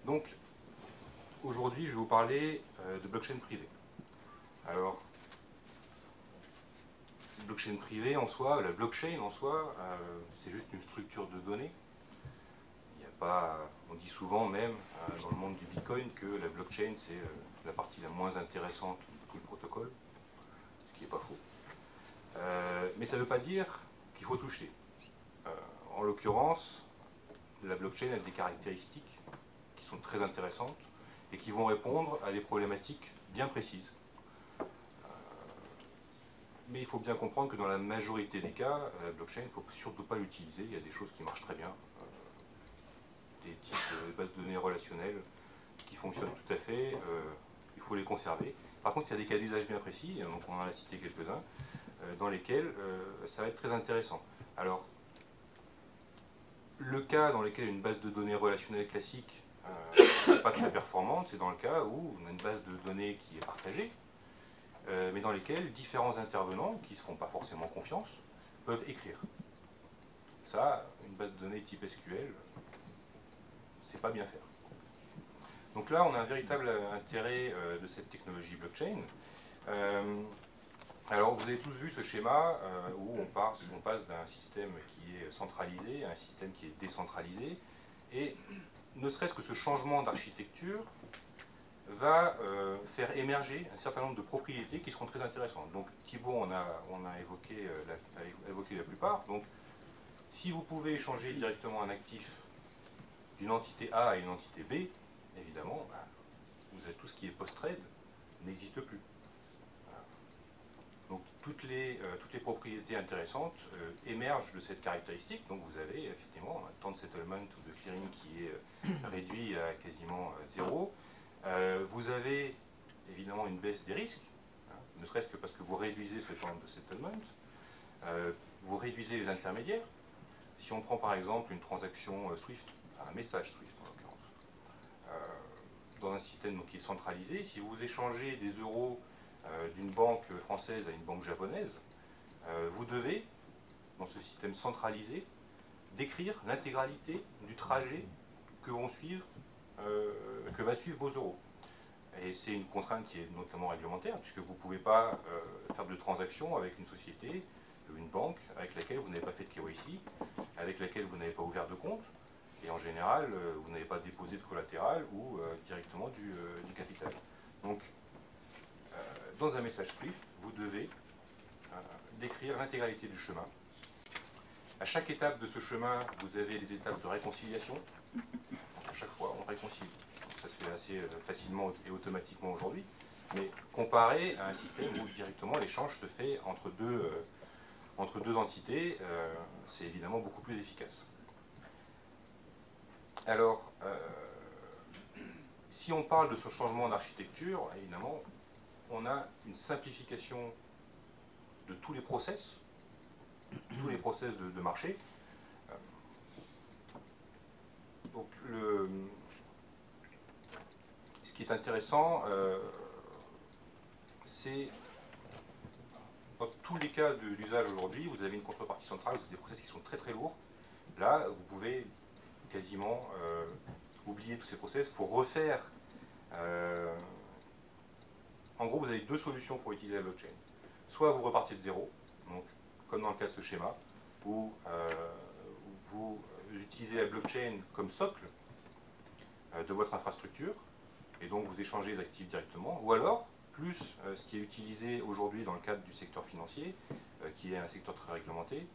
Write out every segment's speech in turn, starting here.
Donc, aujourd'hui, je vais vous parler de blockchain privée. Alors, blockchain privée en soi, la blockchain en soi, c'est juste une structure de données. Il n'y a pas, on dit souvent même dans le monde du Bitcoin que la blockchain c'est la partie la moins intéressante de tout le protocole, ce qui n'est pas faux. Mais ça ne veut pas dire qu'il faut toucher. En l'occurrence, la blockchain a des caractéristiques qui sont très intéressantes et qui vont répondre à des problématiques bien précises. Mais il faut bien comprendre que dans la majorité des cas, la blockchain, il ne faut surtout pas l'utiliser. Il y a des choses qui marchent très bien, des types de bases de données relationnelles qui fonctionnent tout à fait, il faut les conserver. Par contre, il y a des cas d'usage bien précis, donc on en a cité quelques-uns, dans lesquels ça va être très intéressant. Alors, le cas dans lequel une base de données relationnelle classique n'est pas très performante, c'est dans le cas où on a une base de données qui est partagée, mais dans lesquelles différents intervenants, qui ne se font pas forcément confiance, peuvent écrire. Ça, une base de données type SQL, c'est pas bien faire. Donc là, on a un véritable intérêt de cette technologie blockchain. Alors, vous avez tous vu ce schéma où on passe d'un système qui est centralisé à un système qui est décentralisé. Et ne serait-ce que ce changement d'architecture va faire émerger un certain nombre de propriétés qui seront très intéressantes. Donc, Thibaut, on a évoqué la plupart. Donc, si vous pouvez échanger directement un actif d'une entité A à une entité B, évidemment, vous avez tout ce qui est post-trade n'existe plus. Donc toutes les propriétés intéressantes émergent de cette caractéristique. Donc vous avez effectivement un temps de settlement ou de clearing qui est réduit à quasiment zéro. Vous avez évidemment une baisse des risques, ne serait-ce que parce que vous réduisez ce temps de settlement. Vous réduisez les intermédiaires. Si on prend par exemple une transaction SWIFT, un message SWIFT en l'occurrence, dans un système donc, qui est centralisé, si vous échangez des euros d'une banque française à une banque japonaise, vous devez, dans ce système centralisé, décrire l'intégralité du trajet que va suivre vos euros. Et c'est une contrainte qui est notamment réglementaire, puisque vous ne pouvez pas faire de transactions avec une société, une banque, avec laquelle vous n'avez pas fait de KYC, avec laquelle vous n'avez pas ouvert de compte, et en général, vous n'avez pas déposé de collatéral ou directement du capital. Donc, dans un message SWIFT, vous devez décrire l'intégralité du chemin. À chaque étape de ce chemin, vous avez les étapes de réconciliation. Donc à chaque fois, on réconcilie. Donc ça se fait assez facilement et automatiquement aujourd'hui. Mais comparé à un système où directement l'échange se fait entre deux entités, c'est évidemment beaucoup plus efficace. Alors, si on parle de ce changement d'architecture, évidemment, on a une simplification de tous les process de marché. Donc, ce qui est intéressant, c'est dans tous les cas d'usage aujourd'hui, vous avez une contrepartie centrale, vous avez des process qui sont très très lourds. Là, vous pouvez quasiment oublier tous ces process. Il faut refaire. En gros, vous avez deux solutions pour utiliser la blockchain. Soit vous repartez de zéro, donc, comme dans le cas de ce schéma, où vous utilisez la blockchain comme socle de votre infrastructure, et donc vous échangez les actifs directement, ou alors, plus ce qui est utilisé aujourd'hui dans le cadre du secteur financier, qui est un secteur très réglementé,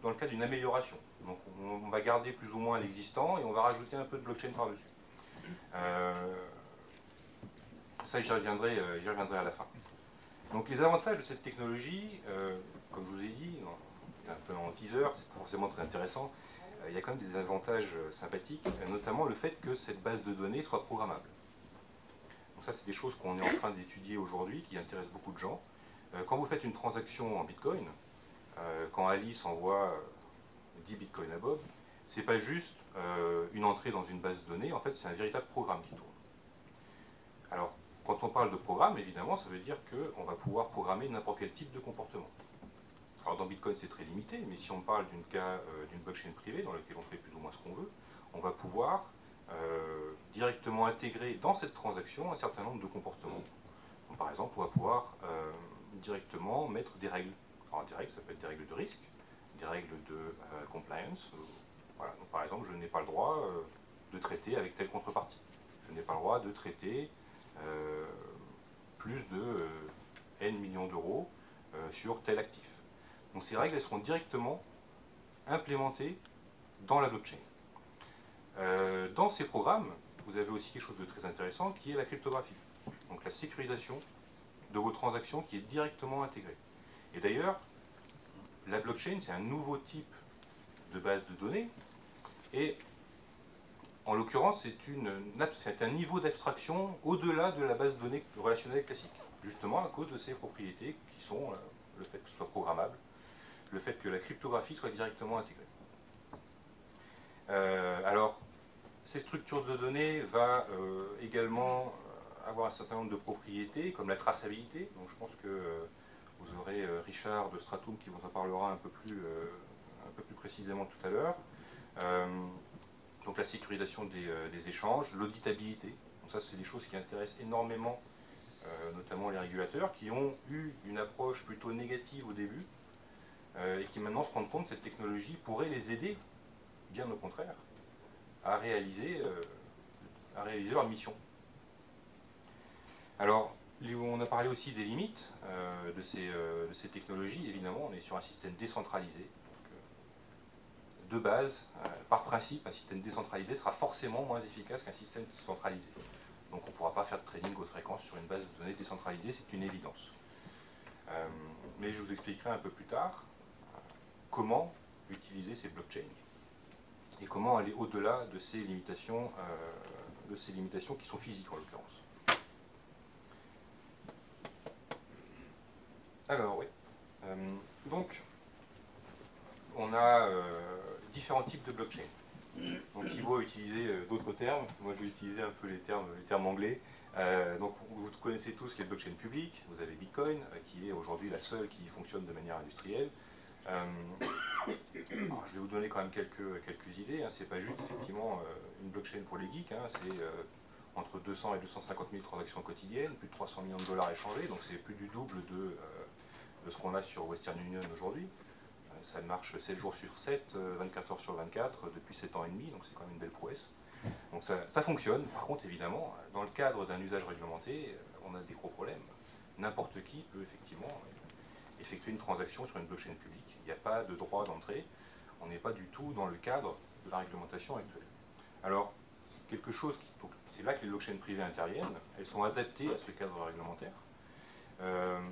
dans le cadre d'une amélioration. Donc on va garder plus ou moins l'existant et on va rajouter un peu de blockchain par-dessus. Ça, j'y reviendrai à la fin. Donc les avantages de cette technologie, comme je vous ai dit, un peu en teaser, c'est pas forcément très intéressant, il y a quand même des avantages sympathiques, notamment le fait que cette base de données soit programmable. Donc ça, c'est des choses qu'on est en train d'étudier aujourd'hui, qui intéressent beaucoup de gens. Quand vous faites une transaction en Bitcoin, quand Alice envoie 10 Bitcoins à Bob, c'est pas juste une entrée dans une base de données, en fait c'est un véritable programme qui tourne. Alors, quand on parle de programme, évidemment, ça veut dire qu'on va pouvoir programmer n'importe quel type de comportement. Alors dans Bitcoin c'est très limité, mais si on parle d'une blockchain privée dans laquelle on fait plus ou moins ce qu'on veut, on va pouvoir directement intégrer dans cette transaction un certain nombre de comportements. Donc, par exemple, on va pouvoir directement mettre des règles. Alors, des règles, ça peut être des règles de risque, des règles de compliance. Voilà. Donc, par exemple, je n'ai pas le droit de traiter avec telle contrepartie. Je n'ai pas le droit de traiter plus de N millions d'euros sur tel actif. Donc ces règles, elles seront directement implémentées dans la blockchain. Dans ces programmes, vous avez aussi quelque chose de très intéressant qui est la cryptographie. Donc la sécurisation de vos transactions qui est directement intégrée. Et d'ailleurs, la blockchain, c'est un nouveau type de base de données. Et en l'occurrence, c'est un niveau d'abstraction au-delà de la base de données relationnelle classique. Justement à cause de ces propriétés qui sont le fait que ce soit programmable, le fait que la cryptographie soit directement intégrée. Alors, ces structures de données vont également avoir un certain nombre de propriétés, comme la traçabilité. Donc, je pense que vous aurez Richard de Stratum qui vous en parlera un peu plus précisément tout à l'heure. Donc, la sécurisation des échanges, l'auditabilité. Donc, ça, c'est des choses qui intéressent énormément, notamment les régulateurs, qui ont eu une approche plutôt négative au début, et qui maintenant se rendent compte que cette technologie pourrait les aider, bien au contraire, à réaliser leur mission. Alors, on a parlé aussi des limites de ces technologies. Évidemment, on est sur un système décentralisé. Donc, de base, par principe, un système décentralisé sera forcément moins efficace qu'un système centralisé. Donc on ne pourra pas faire de trading haute fréquence sur une base de données décentralisée, c'est une évidence. Mais je vous expliquerai un peu plus tard comment utiliser ces blockchains et comment aller au-delà de ces limitations qui sont physiques en l'occurrence. Alors oui, donc on a différents types de blockchains. Donc Thibaut a utilisé d'autres termes, moi je vais utiliser un peu les termes anglais. Donc vous connaissez tous les blockchains publiques, vous avez Bitcoin, qui est aujourd'hui la seule qui fonctionne de manière industrielle. Je vais vous donner quand même quelques idées, hein. C'est pas juste effectivement une blockchain pour les geeks, hein. C'est entre 200 et 250 000 transactions quotidiennes, plus de 300 millions de dollars échangés, donc c'est plus du double de ce qu'on a sur Western Union aujourd'hui. Ça marche 7 jours sur 7, 24 heures sur 24, depuis 7 ans et demi, donc c'est quand même une belle prouesse. Donc ça fonctionne. Par contre, évidemment, dans le cadre d'un usage réglementé, on a des gros problèmes. N'importe qui peut effectivement effectuer une transaction sur une blockchain publique. Il n'y a pas de droit d'entrée. On n'est pas du tout dans le cadre de la réglementation actuelle. Alors, c'est là que les blockchains privées interviennent. Elles sont adaptées à ce cadre réglementaire.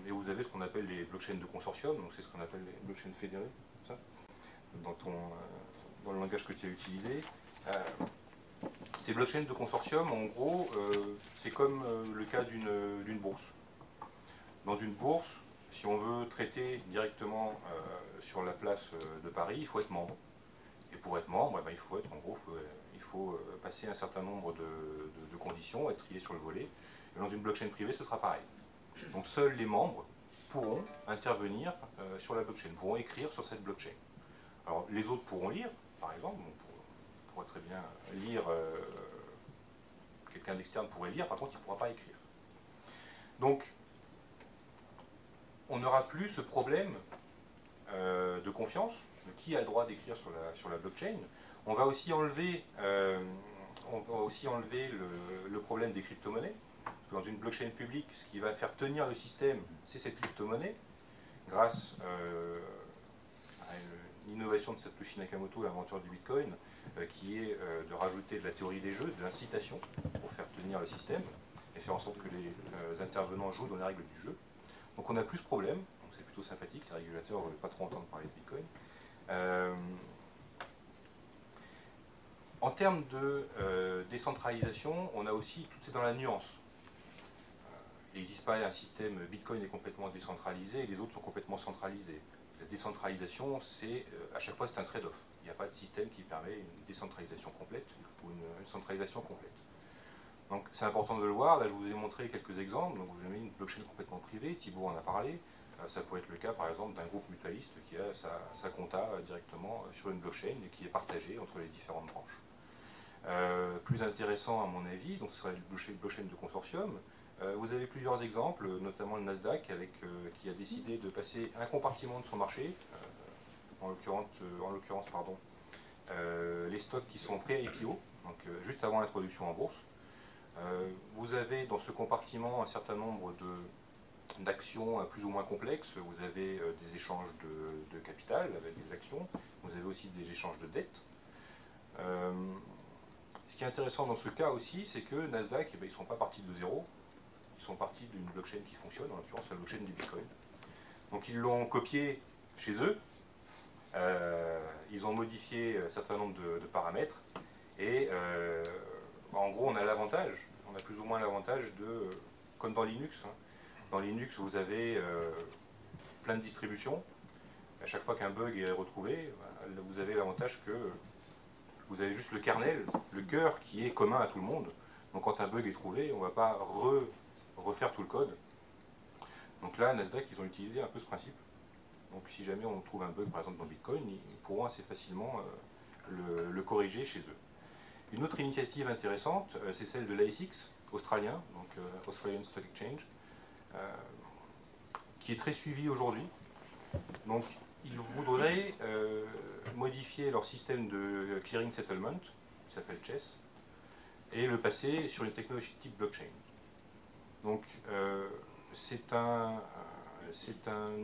Et vous avez ce qu'on appelle les blockchains de consortium, donc c'est ce qu'on appelle les blockchains fédérées, ça, dans le langage que tu as utilisé. Ces blockchains de consortium, en gros, c'est comme le cas d'une bourse. Dans une bourse, si on veut traiter directement sur la place de Paris, il faut être membre. Et pour être membre, il faut passer un certain nombre de conditions, être trié sur le volet. Et dans une blockchain privée, ce sera pareil. Donc seuls les membres pourront intervenir sur la blockchain, pourront écrire sur cette blockchain. Alors les autres pourront lire, par exemple, on pourrait très bien lire, quelqu'un d'externe pourrait lire, par contre il ne pourra pas écrire. Donc on n'aura plus ce problème de confiance, de qui a le droit d'écrire sur la blockchain. On va aussi enlever, le problème des crypto-monnaies. Dans une blockchain publique, ce qui va faire tenir le système, c'est cette crypto-monnaie, grâce à une innovation de Satoshi Nakamoto, l'inventeur du Bitcoin, qui est de rajouter de la théorie des jeux, de l'incitation, pour faire tenir le système, et faire en sorte que les intervenants jouent dans les règles du jeu. Donc on n'a plus ce problème, donc c'est plutôt sympathique, les régulateurs ne veulent pas trop entendre parler de Bitcoin. En termes de décentralisation, on a aussi, tout est dans la nuance. Il n'existe pas un système, Bitcoin est complètement décentralisé et les autres sont complètement centralisés. La décentralisation, à chaque fois c'est un trade-off. Il n'y a pas de système qui permet une décentralisation complète ou une centralisation complète. Donc c'est important de le voir. Là je vous ai montré quelques exemples. Donc vous avez une blockchain complètement privée, Thibaut en a parlé. Ça pourrait être le cas par exemple d'un groupe mutualiste qui a sa compta directement sur une blockchain et qui est partagée entre les différentes branches. Plus intéressant à mon avis, donc ce serait le blockchain de consortium. Vous avez plusieurs exemples, notamment le Nasdaq qui a décidé de passer un compartiment de son marché, en l'occurrence les stocks qui sont pré-IPO, donc juste avant l'introduction en bourse. Vous avez dans ce compartiment un certain nombre d'actions plus ou moins complexes. Vous avez des échanges de capital avec des actions, vous avez aussi des échanges de dettes. Ce qui est intéressant dans ce cas aussi, c'est que Nasdaq, ils ne sont pas partis de zéro, ils sont partis d'une blockchain qui fonctionne, en l'occurrence la blockchain du Bitcoin. Donc ils l'ont copié chez eux, ils ont modifié un certain nombre de paramètres, et en gros on a plus ou moins l'avantage comme dans Linux. Dans Linux vous avez plein de distributions, à chaque fois qu'un bug est retrouvé, vous avez l'avantage que vous avez juste le kernel, le cœur qui est commun à tout le monde. Donc quand un bug est trouvé, on ne va pas refaire tout le code. Donc là, Nasdaq, ils ont utilisé un peu ce principe. Donc si jamais on trouve un bug, par exemple dans Bitcoin, ils pourront assez facilement le corriger chez eux. Une autre initiative intéressante, c'est celle de l'ASX, australien, donc Australian Stock Exchange, qui est très suivi aujourd'hui. Donc ils voudraient modifier leur système de clearing settlement, qui s'appelle Chess, et le passer sur une technologie type blockchain. Donc c'est un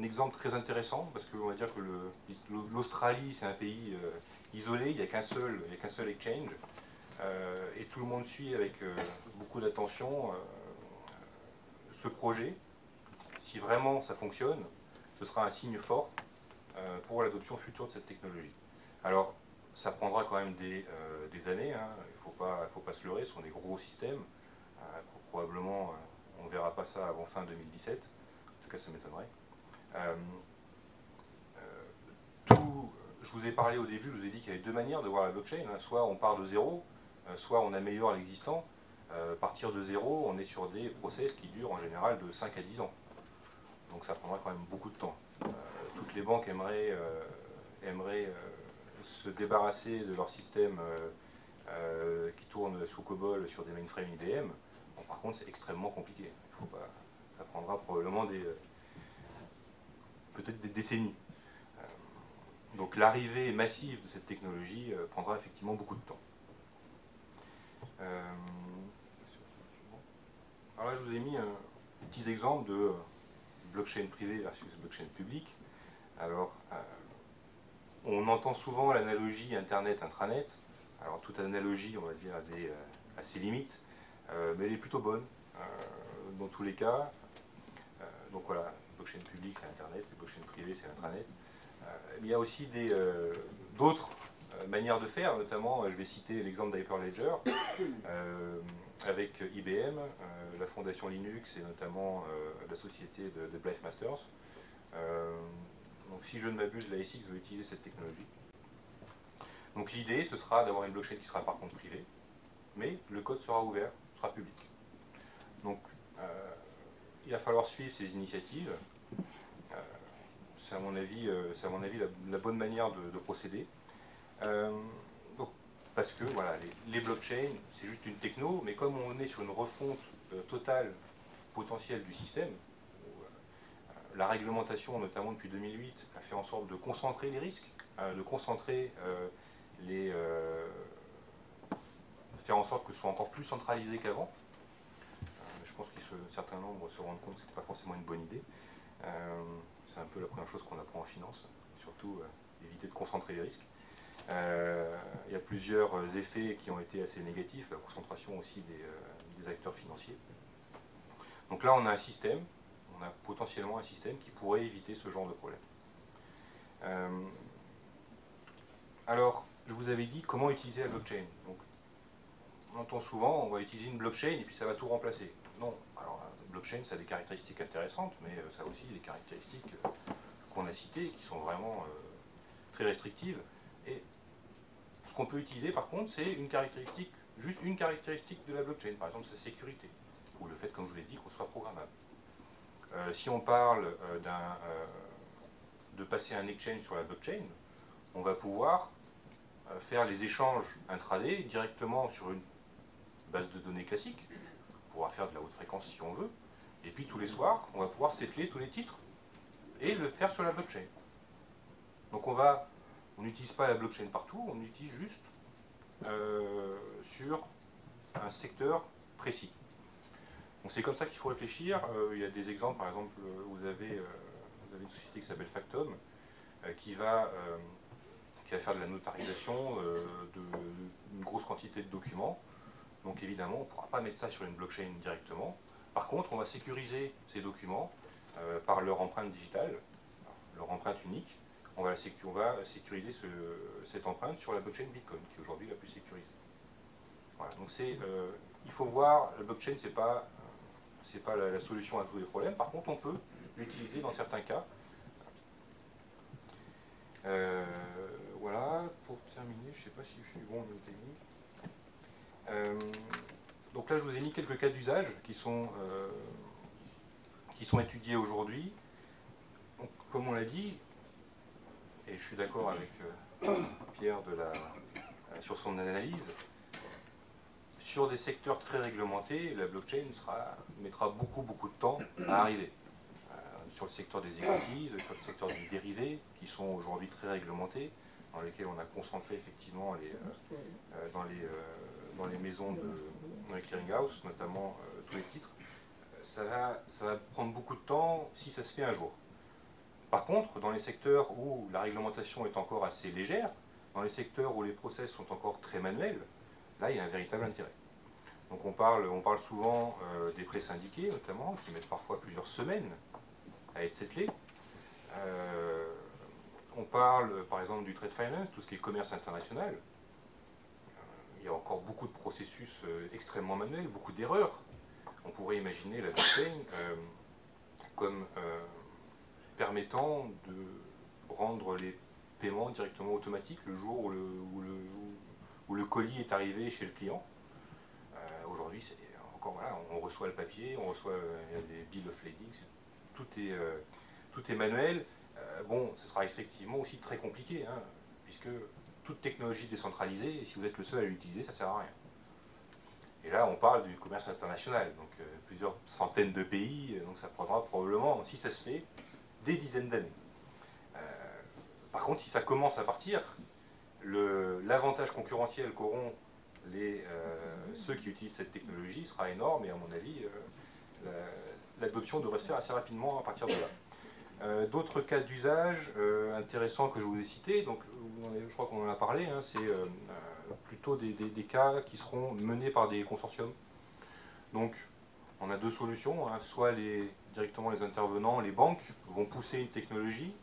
exemple très intéressant, parce qu'on va dire que l'Australie, c'est un pays isolé, il n'y a qu'un seul exchange, et tout le monde suit avec beaucoup d'attention ce projet. Si vraiment ça fonctionne, ce sera un signe fort pour l'adoption future de cette technologie. Alors, ça prendra quand même des années, hein. Il ne faut pas se leurrer, ce sont des gros systèmes. Probablement, on ne verra pas ça avant fin 2017, en tout cas ça m'étonnerait. Je vous ai parlé au début, je vous ai dit qu'il y avait deux manières de voir la blockchain, hein. Soit on part de zéro, soit on améliore l'existant. Partir de zéro, on est sur des process qui durent en général de 5 à 10 ans. Donc ça prendra quand même beaucoup de temps. Toutes les banques aimeraient se débarrasser de leur système qui tourne sous COBOL sur des mainframes IBM. Bon, par contre, c'est extrêmement compliqué. Ça prendra probablement peut-être des décennies. Donc l'arrivée massive de cette technologie prendra effectivement beaucoup de temps. Alors là, je vous ai mis petits exemples de blockchain privée versus blockchain publique. Alors, on entend souvent l'analogie Internet-intranet. Alors, toute analogie, on va dire, a ses limites, mais elle est plutôt bonne dans tous les cas. Donc voilà, blockchain publique, c'est Internet, et blockchain privée, c'est l'intranet. Il y a aussi d'autres manières de faire, notamment, je vais citer l'exemple d'Hyperledger, avec IBM, la fondation Linux et notamment la société de Blythe Masters. Donc si je ne m'abuse, l'ASX va utiliser cette technologie. Donc l'idée, ce sera d'avoir une blockchain qui sera par contre privée, mais le code sera ouvert, sera public. Donc il va falloir suivre ces initiatives. C'est à mon avis, la bonne manière de procéder. Parce que voilà, les blockchains, c'est juste une techno, mais comme on est sur une refonte totale potentielle du système, la réglementation, notamment depuis 2008, a fait en sorte de concentrer les risques, de concentrer faire en sorte que ce soit encore plus centralisé qu'avant. Je pense qu'un certain nombre se rendent compte que ce n'est pas forcément une bonne idée. C'est un peu la première chose qu'on apprend en finance, surtout éviter de concentrer les risques. Il y a plusieurs effets qui ont été assez négatifs, la concentration aussi des acteurs financiers. Donc là, on a un système, on a potentiellement un système qui pourrait éviter ce genre de problème. Alors, je vous avais dit comment utiliser la blockchain. Donc, on entend souvent, on va utiliser une blockchain et puis ça va tout remplacer. Non, alors la blockchain, ça a des caractéristiques intéressantes, mais ça a aussi des caractéristiques qu'on a citées, qui sont vraiment très restrictives. Et ce qu'on peut utiliser, par contre, c'est juste une caractéristique de la blockchain, par exemple sa sécurité, ou le fait, comme je vous l'ai dit, qu'on soit programmable. Si on parle de passer un exchange sur la blockchain, on va pouvoir faire les échanges intraday directement sur une base de données classique. On pourra faire de la haute fréquence si on veut. Et puis tous les soirs, on va pouvoir settler tous les titres et le faire sur la blockchain. Donc on n'utilise pas la blockchain partout, on l'utilise juste sur un secteur précis. Donc c'est comme ça qu'il faut réfléchir. Il y a des exemples, par exemple, vous avez une société qui s'appelle Factom, qui va faire de la notarisation d'une grosse quantité de documents. Donc évidemment, on ne pourra pas mettre ça sur une blockchain directement. Par contre, on va sécuriser ces documents par leur empreinte digitale, leur empreinte unique. On va sécuriser cette empreinte sur la blockchain Bitcoin, qui est aujourd'hui la plus sécurisée. Voilà, donc il faut voir, la blockchain, c'est pas la solution à tous les problèmes. Par contre, on peut l'utiliser dans certains cas. Voilà, pour terminer, je ne sais pas si je suis bon au niveau technique. Donc là, je vous ai mis quelques cas d'usage qui sont étudiés aujourd'hui. Comme on l'a dit, et je suis d'accord avec Pierre sur son analyse, sur des secteurs très réglementés, la blockchain mettra beaucoup de temps à arriver. Sur le secteur des equities, sur le secteur des dérivés, qui sont aujourd'hui très réglementés, dans lesquels on a concentré effectivement dans les maisons, dans les clearinghouse, notamment tous les titres, ça va prendre beaucoup de temps si ça se fait un jour. Par contre, dans les secteurs où la réglementation est encore assez légère, dans les secteurs où les process sont encore très manuels, là il y a un véritable intérêt. Donc on parle souvent des prêts syndiqués notamment, qui mettent parfois plusieurs semaines à être settlés. On parle par exemple du trade finance, tout ce qui est commerce international. Il y a encore beaucoup de processus extrêmement manuels, beaucoup d'erreurs. On pourrait imaginer la blockchain comme permettant de rendre les paiements directement automatiques le jour où le colis est arrivé chez le client. Aujourd'hui, c'est encore voilà, on reçoit le papier, on reçoit des bill of lading, tout est manuel. Bon, ce sera effectivement aussi très compliqué, hein, puisque toute technologie décentralisée, si vous êtes le seul à l'utiliser, ça ne sert à rien. Et là, on parle du commerce international, donc plusieurs centaines de pays, donc ça prendra probablement, si ça se fait, des dizaines d'années. Par contre, si ça commence à partir, l'avantage concurrentiel qu'auront ceux qui utilisent cette technologie sera énorme, et à mon avis, l'adoption devrait se faire assez rapidement à partir de là. D'autres cas d'usage intéressants que je vous ai cités, donc je crois qu'on en a parlé, hein, c'est plutôt des cas qui seront menés par des consortiums. Donc on a deux solutions, hein, soit directement les intervenants, les banques vont pousser une technologie,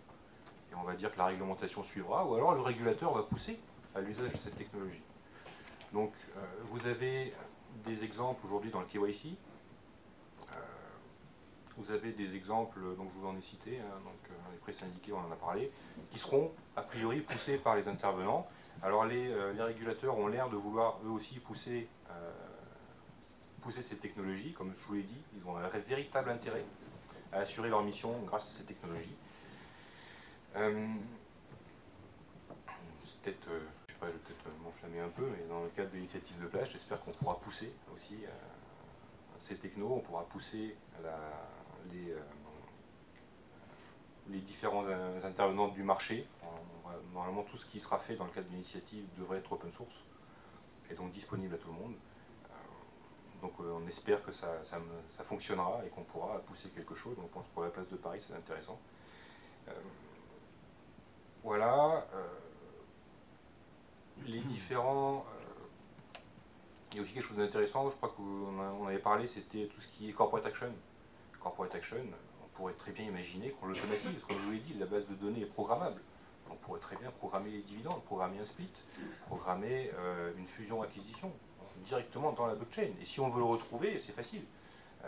et on va dire que la réglementation suivra, ou alors le régulateur va pousser à l'usage de cette technologie. Donc vous avez des exemples aujourd'hui dans le KYC. Vous avez des exemples, donc je vous en ai cité, hein, donc les prêts syndiqués, on en a parlé, qui seront a priori poussés par les intervenants. Alors les régulateurs ont l'air de vouloir eux aussi pousser ces technologies, comme je vous l'ai dit, ils ont un véritable intérêt à assurer leur mission grâce à ces technologies. Je vais peut-être m'enflammer un peu, mais dans le cadre de l'initiative de plage, j'espère qu'on pourra pousser aussi ces technos, on pourra pousser les différents intervenants du marché. Normalement, tout ce qui sera fait dans le cadre de l'initiative devrait être open source et donc disponible à tout le monde. Donc on espère que ça fonctionnera et qu'on pourra pousser quelque chose. Donc, je pense que pour la place de Paris, c'est intéressant. Voilà. Les différents... il y a aussi quelque chose d'intéressant, je crois qu'on avait parlé, c'était tout ce qui est corporate action. Corporate action, on pourrait très bien imaginer qu'on l'automatise, comme je vous l'ai dit, la base de données est programmable. On pourrait très bien programmer les dividendes, programmer un split, programmer une fusion-acquisition directement dans la blockchain. Et si on veut le retrouver, c'est facile.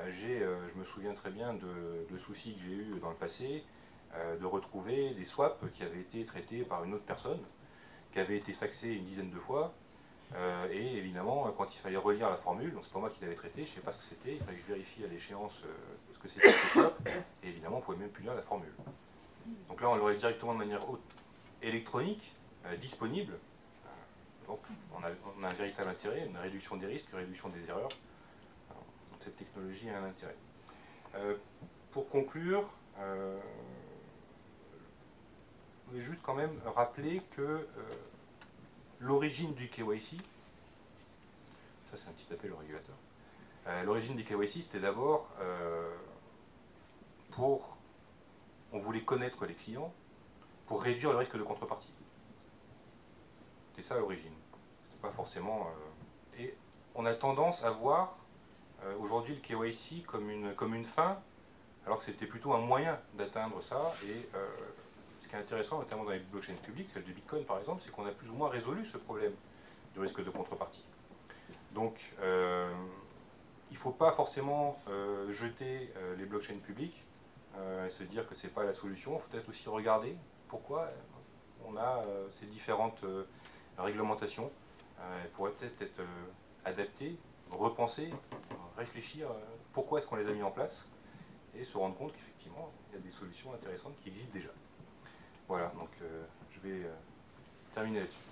Je me souviens très bien de soucis que j'ai eu dans le passé, de retrouver des swaps qui avaient été traités par une autre personne, qui avaient été faxés une dizaine de fois, et évidemment, quand il fallait relire la formule, donc c'est pas moi qui l'avais traité, je ne sais pas ce que c'était, il fallait que je vérifie à l'échéance ce que c'était ce swap, et évidemment, on ne pouvait même plus lire la formule. Donc là, on l'aurait directement de manière électronique, disponible, Donc on a un véritable intérêt, une réduction des risques, une réduction des erreurs. Alors, donc cette technologie a un intérêt. Pour conclure, je voulais juste quand même rappeler que l'origine du KYC, ça c'est un petit appel au régulateur, l'origine du KYC c'était d'abord on voulait connaître les clients pour réduire le risque de contrepartie. C'était ça l'origine. C'était pas forcément... et on a tendance à voir aujourd'hui le KYC comme une fin, alors que c'était plutôt un moyen d'atteindre ça. Et ce qui est intéressant, notamment dans les blockchains publiques, celle du Bitcoin par exemple, c'est qu'on a plus ou moins résolu ce problème de risque de contrepartie. Donc, il ne faut pas forcément jeter les blockchains publiques et se dire que ce n'est pas la solution. Il faut peut-être aussi regarder pourquoi on a ces différentes réglementations. Elles pourraient peut-être être adaptées, repensées, réfléchir pourquoi est-ce qu'on les a mis en place et se rendre compte qu'effectivement, il y a des solutions intéressantes qui existent déjà. Voilà, donc je vais terminer là-dessus.